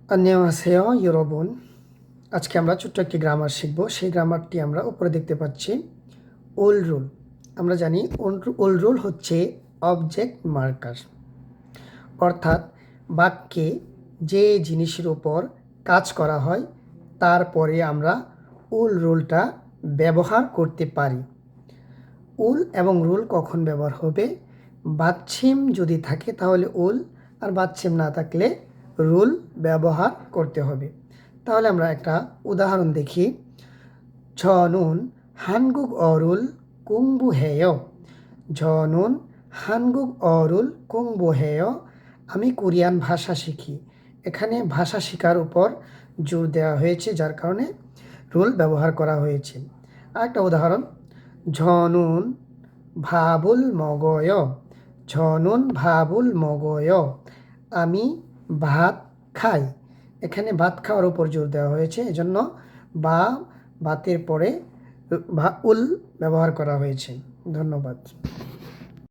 안녕하세요 여러분। আজকে আমরা ছোট্ট একটি গ্রামার শিখব। সেই গ্রামারটি আমরা উপরে দেখতে পাচ্ছি ওল রুল। আমরা জানি ওল রুল হচ্ছে অবজেক্ট মার্কার, অর্থাৎ বাক্যে যে জিনিসের উপর কাজ করা হয় তারপরে আমরা ওল রুলটা ব্যবহার করতে পারি। উল এবং রুল কখন ব্যবহার হবে? বাচ্ছিম যদি থাকে তাহলে উল, আর বাচ্ছিম না থাকলে রুল ব্যবহার করতে হবে। তাহলে আমরা একটা উদাহরণ দেখি। 저는 한국어를 공부해요. 저는 한국어를 공부해요. আমি কোরিয়ান ভাষা শিখি। এখানে ভাষা শেখার উপর জোর দেওয়া হয়েছে, যার কারণে রুল ব্যবহার করা হয়েছে। আরেকটা উদাহরণ, 저는 밥을 먹어요. 저는 밥을 먹어요. আমি ভাত খাই। এখানে ভাত খাওয়ার উপর জোর দেওয়া হয়েছে, এজন্য ভাতের পরে উল ব্যবহার করা হয়েছে। ধন্যবাদ।